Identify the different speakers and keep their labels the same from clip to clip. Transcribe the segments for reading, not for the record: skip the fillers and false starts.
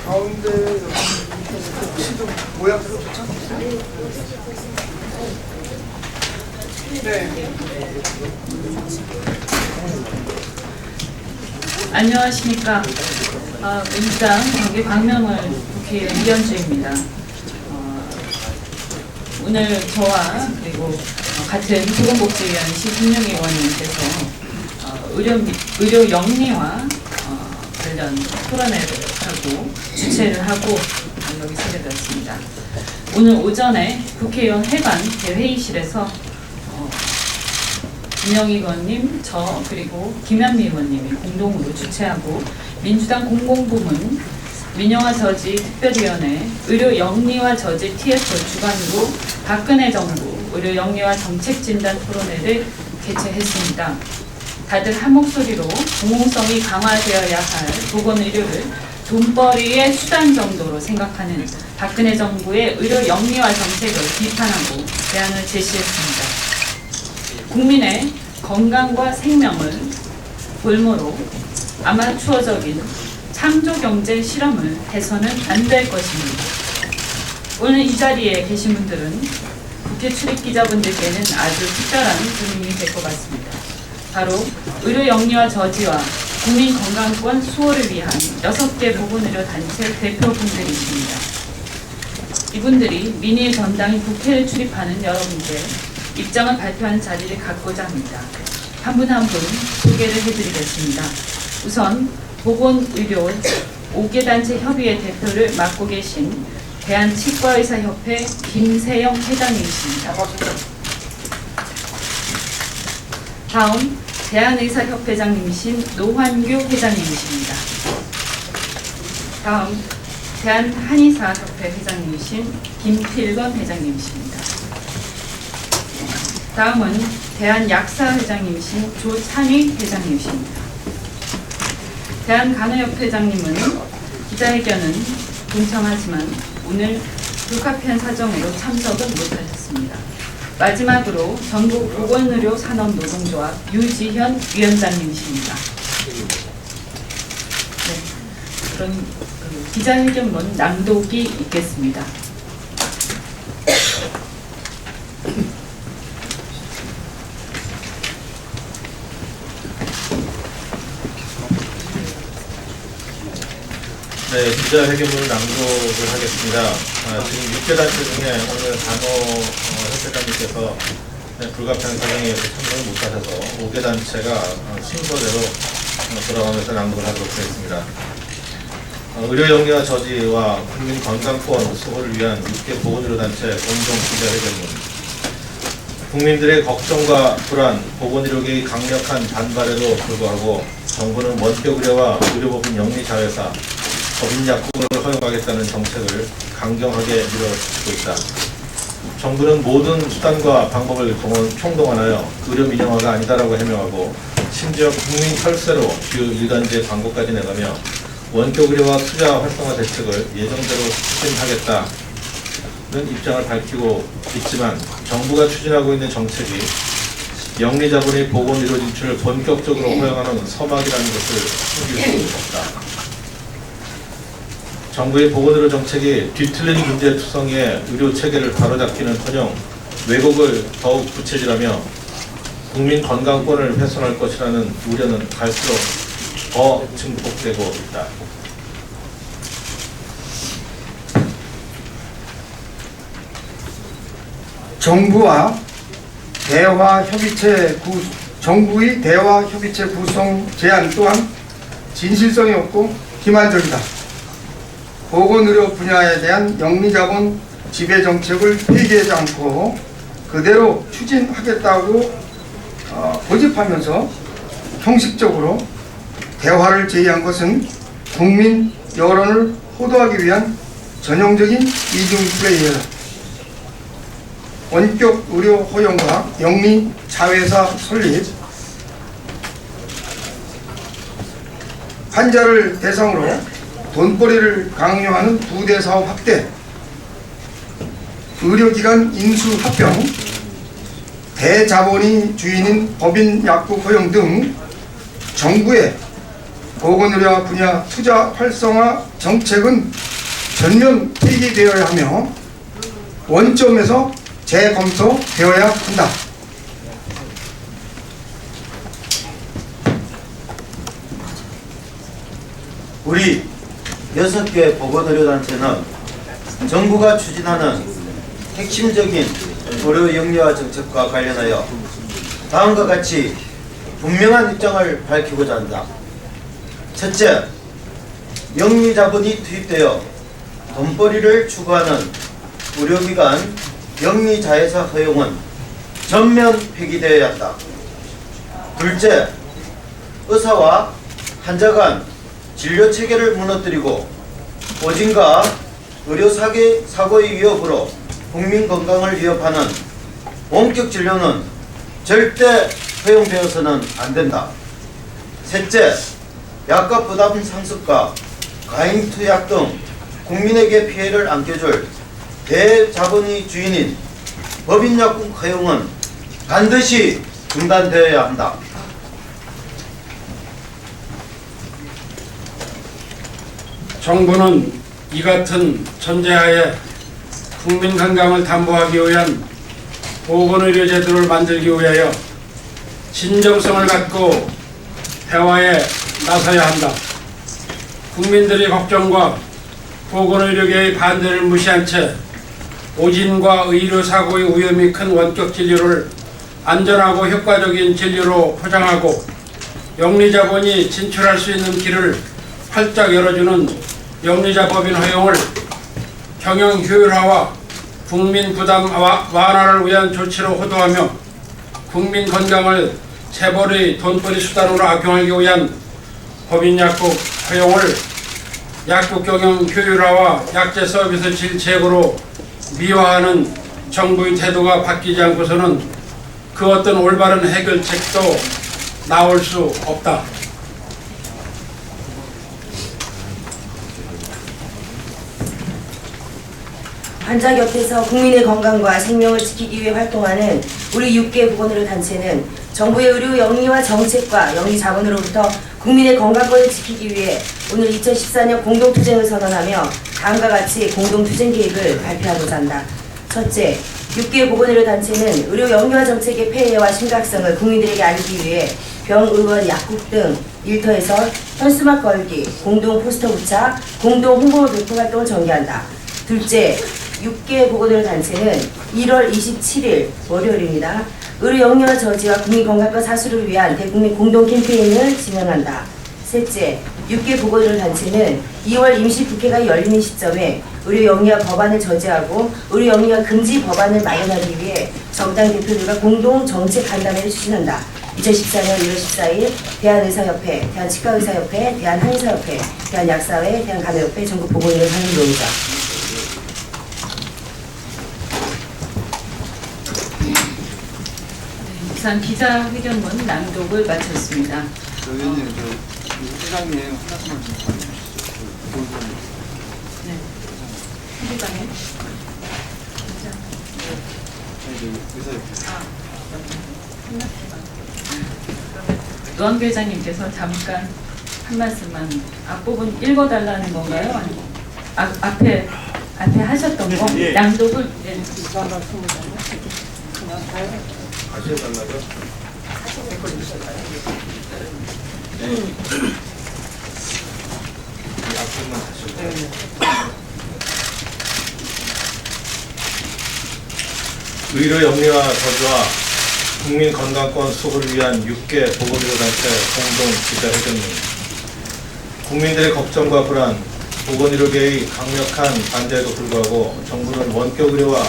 Speaker 1: 가운데 혹시 좀 모양 좀 괜찮겠어요? 네.
Speaker 2: 안녕하십니까. 민주당 경기 광명을 국회의원 이현주입니다. 오늘 저와 그리고 같은 보건복지위원 시진영 의원님께서 의료 영리화 관련 토론회를 하고 주최를 하고 여기 서게 되었습니다. 오늘 오전에 국회의원 회관 대회의실에서 김영희 의원님, 저 그리고 김현미 의원님이 공동으로 주최하고 민주당 공공부문 민영화 저지 특별위원회 의료 영리화 저지 TF 주관으로 박근혜 정부 의료 영리화 정책 진단 토론회를 개최했습니다. 다들 한 목소리로 공공성이 강화되어야 할 보건의료를 돈벌이의 수단 정도로 생각하는 박근혜 정부의 의료 영리화 정책을 비판하고 대안을 제시했습니다. 국민의 건강과 생명을 볼모로 아마추어적인 창조경제 실험을 해서는 안 될 것입니다. 오늘 이 자리에 계신 분들은 국회 출입기자분들께는 아주 특별한 도움이 될 것 같습니다. 바로 의료 영리화 저지와 국민 건강권 수호를 위한 6개 보건의료 단체 대표분들이십니다. 이분들이 민의의 전당인 국회를 출입하는 여러분께 입장을 발표하는 자리를 갖고자 합니다. 한 분 한 분 소개를 해드리겠습니다. 우선 보건의료 5개 단체 협의회 대표를 맡고 계신 대한치과의사협회 김세영 회장님이십니다. 다음 대한의사협회장님이신 노환규 회장님이십니다. 다음 대한한의사협회 회장님이신 김필건 회장님이십니다. 다음은 대한약사 회장님이신 조찬휘 회장님이십니다. 대한간호협회 회장님은 기자회견은 동참하지만 오늘 불가피한 사정으로 참석은 못하셨습니다. 마지막으로 전국보건의료산업노동조합 유지현 위원장님이십니다. 네, 그럼 기자회견문 낭독이 있겠습니다.
Speaker 3: 네, 기자회견문을 낭독을 하겠습니다. 지금 6개 단체 중에 오늘 간호협회장님께서 불가피한 사정에 의해서 참석을 못하셔서 5개 단체가 순서대로 돌아가면서 낭독을 하도록 하겠습니다. 의료 영리화 저지와 국민 건강권 수호를 위한 6개 보건의료단체 공동 기자회견문. 국민들의 걱정과 불안, 보건의료계의 강력한 반발에도 불구하고 정부는 원격 의료와 의료법인 영리자회사, 법인 약국을 허용하겠다는 정책을 강경하게 밀어붙이고 있다. 정부는 모든 수단과 방법을 총동원하여 의료 민영화가 아니다라고 해명하고 심지어 국민 혈세로 주요 일간지의 광고까지 내가며 원격 의료와 투자 활성화 대책을 예정대로 추진하겠다는 입장을 밝히고 있지만 정부가 추진하고 있는 정책이 영리자본의 보건의료 진출을 본격적으로 허용하는 서막이라는 것을 숨길 수 없다. 정부의 보건의료 정책이 뒤틀린 문제투성이의 의료체계를 바로잡기는커녕 왜곡을 더욱 부채질하며 국민 건강권을 훼손할 것이라는 우려는 갈수록 더 증폭되고 있다.
Speaker 1: 정부의 대화 협의체 구성 제안 또한 진실성이 없고 기만적이다. 보건의료 분야에 대한 영리자본 지배정책을 폐기하지 않고 그대로 추진하겠다고 고집하면서 형식적으로 대화를 제의한 것은 국민 여론을 호도하기 위한 전형적인 이중플레이다. 원격 의료 허용과 영리 자회사 설립, 환자를 대상으로 돈벌이를 강요하는 부대 사업 확대, 의료기관 인수 합병, 대자본이 주인인 법인 약국 허용 등 정부의 보건의료 분야 투자 활성화 정책은 전면 폐기되어야 하며 원점에서 재검토되어야 한다.
Speaker 4: 우리 6개 보건의료단체는 정부가 추진하는 핵심적인 의료 영리화 정책과 관련하여 다음과 같이 분명한 입장을 밝히고자 한다. 첫째, 영리 자본이 투입되어 돈벌이를 추구하는 의료기관 영리 자회사 허용은 전면 폐기되어야 한다. 둘째, 의사와 환자 간 진료 체계를 무너뜨리고 오진과 의료 사고의 위협으로 국민 건강을 위협하는 원격 진료는 절대 허용되어서는 안 된다. 셋째, 약값 부담 상습과 과잉 투약 등 국민에게 피해를 안겨줄 대자본의 주인인 법인 약국 허용은 반드시 중단되어야 한다.
Speaker 5: 정부는 이 같은 전제하에 국민 건강을 담보하기 위한 보건의료 제도를 만들기 위하여 진정성을 갖고 대화에 나서야 한다. 국민들의 걱정과 보건의료계의 반대를 무시한 채 오진과 의료사고의 위험이 큰 원격 진료를 안전하고 효과적인 진료로 포장하고 영리자본이 진출할 수 있는 길을 활짝 열어주는 영리자 법인 허용을 경영 효율화와 국민 부담 완화를 위한 조치로 호도하며 국민 건강을 재벌의 돈벌이 수단으로 악용하기 위한 법인 약국 허용을 약국 경영 효율화와 약제 서비스 질 제고로 미화하는 정부의 태도가 바뀌지 않고서는 그 어떤 올바른 해결책도 나올 수 없다.
Speaker 6: 환자 곁에서 국민의 건강과 생명을 지키기 위해 활동하는 우리 6개 보건의료 단체는 정부의 의료 영리화 정책과 영리 자본으로부터 국민의 건강권을 지키기 위해 오늘 2014년 공동투쟁을 선언하며 다음과 같이 공동투쟁 계획을 발표하고자 한다. 첫째, 6개 보건의료 단체는 의료 영리화 정책의 폐해와 심각성을 국민들에게 알리기 위해 병, 의원, 약국 등 일터에서 현수막 걸기, 공동 포스터 부착, 공동 홍보 배포 활동을 전개한다. 둘째, 6개 보건의료 단체는 1월 27일 월요일입니다. 의료 영리화 저지와 국민 건강과 사수를 위한 대국민 공동 캠페인을 진행한다. 셋째, 6개 보건의료 단체는 2월 임시국회가 열리는 시점에 의료 영리화 법안을 저지하고 의료 영리화 금지 법안을 마련하기 위해 정당 대표들과 공동 정책 간담회를 추진한다. 2014년 1월 14일 대한의사협회, 대한치과의사협회, 대한한의사협회, 대한약사회, 대한간호협회, 전국보건의료 상임노조자.
Speaker 2: 이상 기자회견문 낭독을 마쳤습니다.
Speaker 7: 의원님, 회장님 한 말씀만 좀 해주시죠.
Speaker 2: 네. 회장님. 노한규 회장님께서 잠깐 한 말씀만 앞부분 읽어달라는 건가요? 아니면 앞에 하셨던 거 낭독을
Speaker 3: 다시 해달라고요? 이 앞부분만 다시 해달라고요? 의료 영리화 저지와 국민 건강권 수호를 위한 6개 보건의료단체 공동 기자회견문. 국민들의 걱정과 불안, 보건의료계의 강력한 반대에도 불구하고 정부는 원격 의료와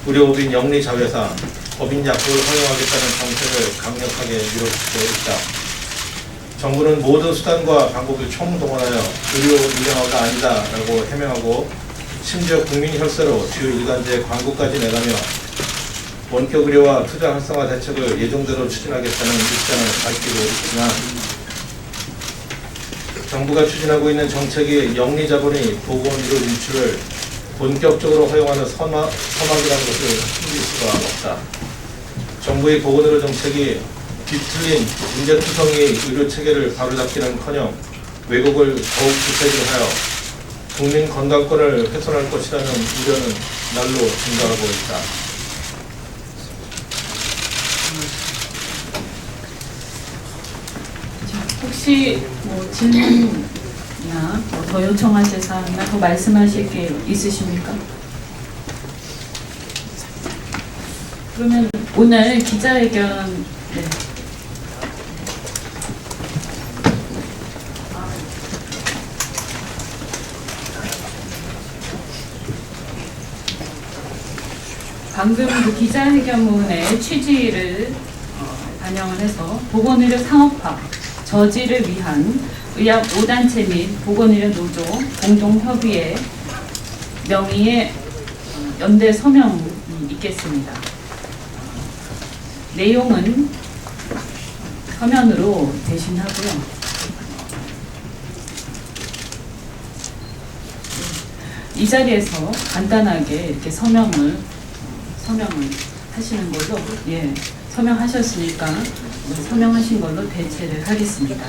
Speaker 3: 의료법인 영리자회사, 법인 약국을 허용하겠다는 정책을 강력하게 밀어붙이고 있다. 정부는 모든 수단과 방법을 총동원하여 의료 유량화가 아니다라고 해명하고 심지어 국민 혈세로 주요 일간지에 광고까지 내가며 원격 의료와 투자 활성화 대책을 예정대로 추진하겠다는 입장을 밝히고 있지만 정부가 추진하고 있는 정책이 영리자본의 보건의료 인출을 본격적으로 허용하는 서막이라는 것을 숨길 수가 없다. 정부의 보건의료 정책이 뒤틀린 인재투성이 의료체계를 바로잡기는커녕 왜곡을 더욱 구체적하여 국민 건강권을 훼손할 것이라는 우려는 날로 증가하고 있다.
Speaker 2: 혹시 뭐 질문이나 뭐 더 요청하실 사항이나 더 말씀하실 게 있으십니까? 그러면 오늘 기자회견 네. 방금 그 기자회견문의 취지를 반영을 해서 보건의료 상업화 저지를 위한 의학 5단체 및 보건의료 노조 공동협의회 명의의 연대 서명이 있겠습니다. 내용은 서면으로 대신하고요. 이 자리에서 간단하게 이렇게 서명을 하시는 걸로, 예, 서명하셨으니까 서명하신 걸로 대체를 하겠습니다.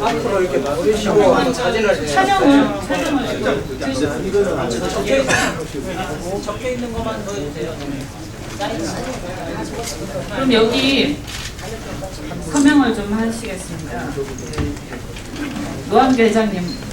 Speaker 8: 앞으로 이렇게 보내시고 사진을
Speaker 2: 촬영을
Speaker 8: 적혀 있는 것만 넣어주세요.
Speaker 2: 그럼 여기 서명을 좀 하시겠습니다. 노한규 회장님.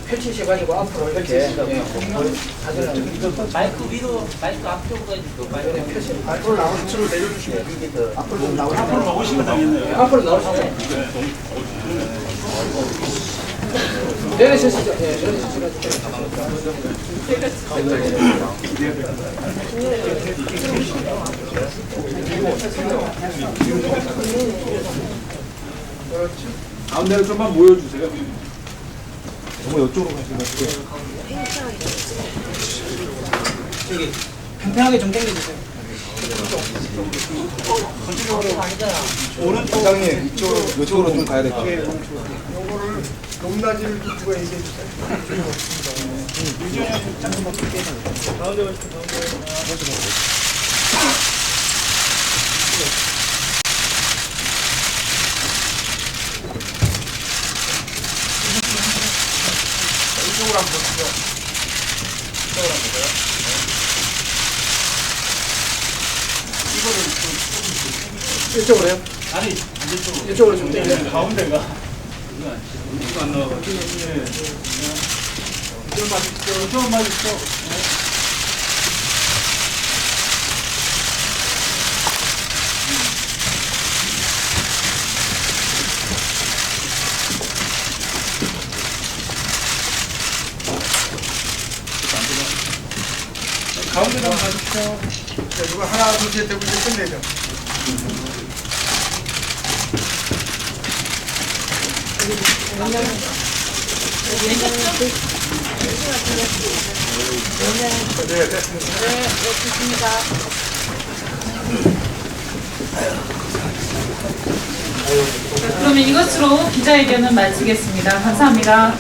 Speaker 8: 펼치시고 아니고 앞으로 이렇게 사진을 마이크 위로 마이크 앞쪽으로 해주시고 앞으로 나오는 쪽으로 내려주시고 앞으로 좀 나오시면 앞으로 나오시면 되겠네요. 앞으로 나오시면 내리시죠. 예, 내리시죠.
Speaker 7: 가운데로 좀만 모여주세요.
Speaker 1: 너무 이쪽으로 가시면
Speaker 8: 저기 평평하게 좀 당겨주세요.
Speaker 1: 원장님 이쪽으로 좀 가야 될 것 같아요.
Speaker 7: 요거를 높낮이를 두고 얘기해 주세요. 이쪽으로 한번 보시죠. 이쪽으로 한번 보세요. 이쪽으로요? 아니, 이쪽으로 좀 당겨요. 가운데가. 안 나와가지고. 좀 맞으시죠. 좀 맞으시죠. 가운데로 한번 가주시죠. 자, 이거 하나, 둘, 셋 되고 이제 끝내죠. 네, 됐습니다.
Speaker 2: 그러면 이것으로 기자회견은 마치겠습니다. 감사합니다.